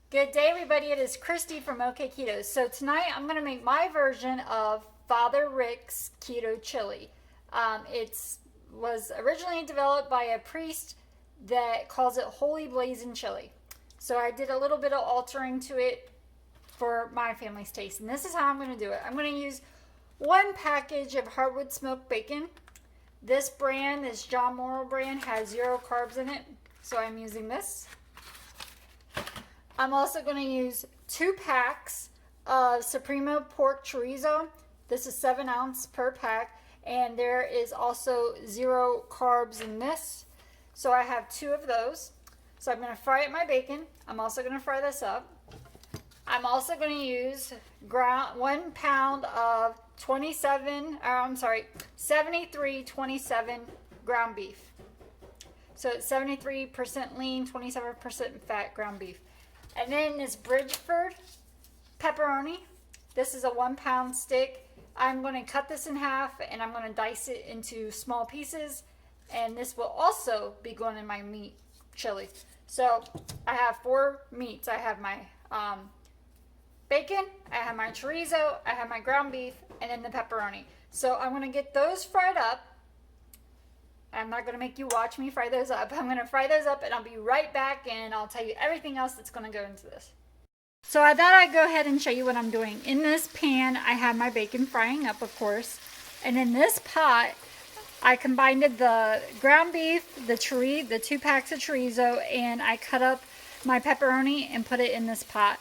Good day, everybody. It is Kristy from Okketoh. So tonight I'm going to make my version of Fr.Rick's keto chili. It was originally developed by a priest that calls it holy blazing chili. So I did a little bit of altering to it for my family's taste. And this is how I'm going to do it. I'm going to use one package of hardwood smoked bacon. This brand, this John Morrill brand, has 0 carbs in it. So I'm using this. I'm also going to use 2 packs of Supremo pork chorizo. This is 7 ounces per pack, and there is also 0 carbs in this. So I have 2 of those. So I'm going to fry up my bacon. I'm also going to fry this up. I'm also going to use 1 pound of 73/27 ground beef. So it's 73% lean, 27% fat ground beef. And then this Bridgeford pepperoni. This is a 1 pound stick. I'm going to cut this in half and I'm going to dice it into small pieces. And this will also be going in my meat chili. So I have 4 meats. I have my bacon, I have my chorizo, I have my ground beef, and then the pepperoni. So I'm going to get those fried up. I'm not going to make you watch me fry those up. I'm going to fry those up and I'll be right back and I'll tell you everything else that's going to go into this. So I thought I'd go ahead and show you what I'm doing. In this pan, I have my bacon frying up, of course. And in this pot, I combined the ground beef, the 2 packs of chorizo, and I cut up my pepperoni and put it in this pot.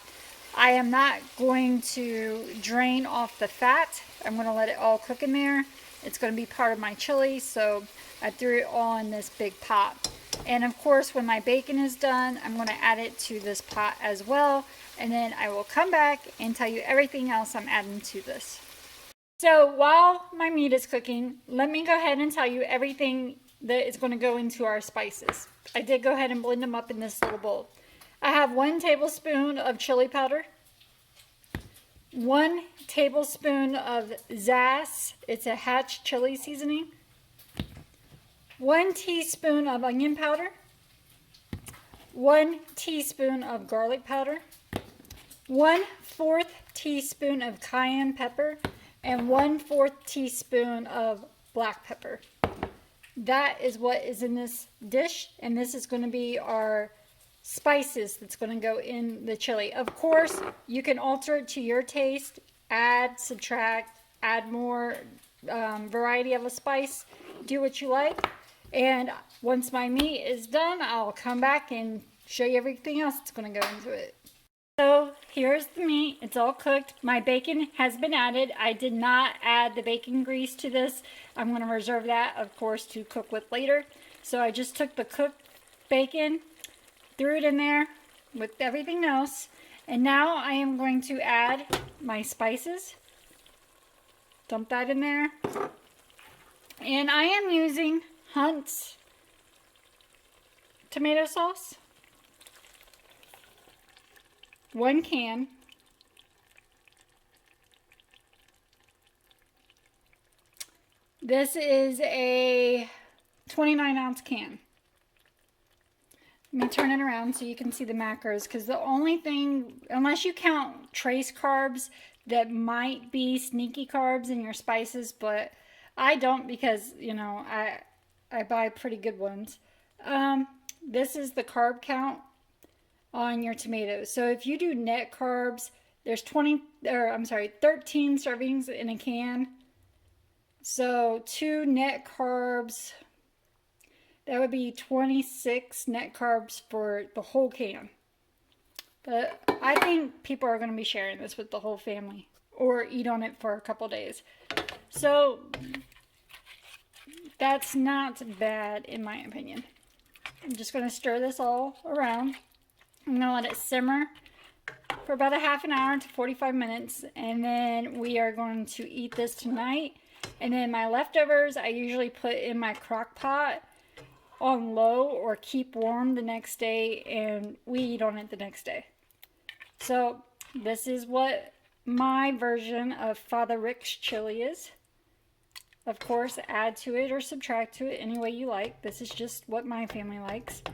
I am not going to drain off the fat. I'm going to let it all cook in there. It's going to be part of my chili, so I threw it all in this big pot. And of course, when my bacon is done, I'm going to add it to this pot as well. And then I will come back and tell you everything else I'm adding to this. So while my meat is cooking, let me go ahead and tell you everything that is going to go into our spices. I did go ahead and blend them up in this little bowl. I have 1 tablespoon of chili powder, 1 tablespoon of Zaz. It's a Hatch chili seasoning. 1 teaspoon of onion powder, 1 teaspoon of garlic powder, 1/4 teaspoon of cayenne pepper, and 1/4 teaspoon of black pepper. That is what is in this dish, and this is going to be our spices that's going to go in the chili. Of course, you can alter it to your taste, add, subtract, add more variety of a spice, do what you like. And once my meat is done, I'll come back and show you everything else that's going to go into it. So here's the meat. It's all cooked. My bacon has been added. I did not add the bacon grease to this. I'm going to reserve that, of course, to cook with later. So I just took the cooked bacon, threw it in there with everything else. And now I am going to add my spices. Dump that in there. And I am using Hunt's tomato sauce. 1 can. This is a 29-ounce can. Let me turn it around so you can see the macros, because the only thing, unless you count trace carbs, that might be sneaky carbs in your spices, but I don't, because, you know, I buy pretty good ones. This is the carb count on your tomatoes. So if you do net carbs, there's 13 servings in a can. So 2 net carbs, that would be 26 net carbs for the whole can. But I think people are going to be sharing this with the whole family or eat on it for a couple days. So that's not bad in my opinion. I'm just going to stir this all around. I'm going to let it simmer for about a half an hour to 45 minutes. And then we are going to eat this tonight. And then my leftovers, I usually put in my crock pot on low or keep warm the next day. And we eat on it the next day. So this is what my version of Fr.Rick's chili is. Of course, add to it or subtract to it any way you like. This is just what my family likes.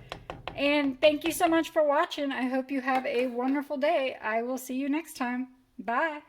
And thank you so much for watching. I hope you have a wonderful day. I will see you next time. Bye.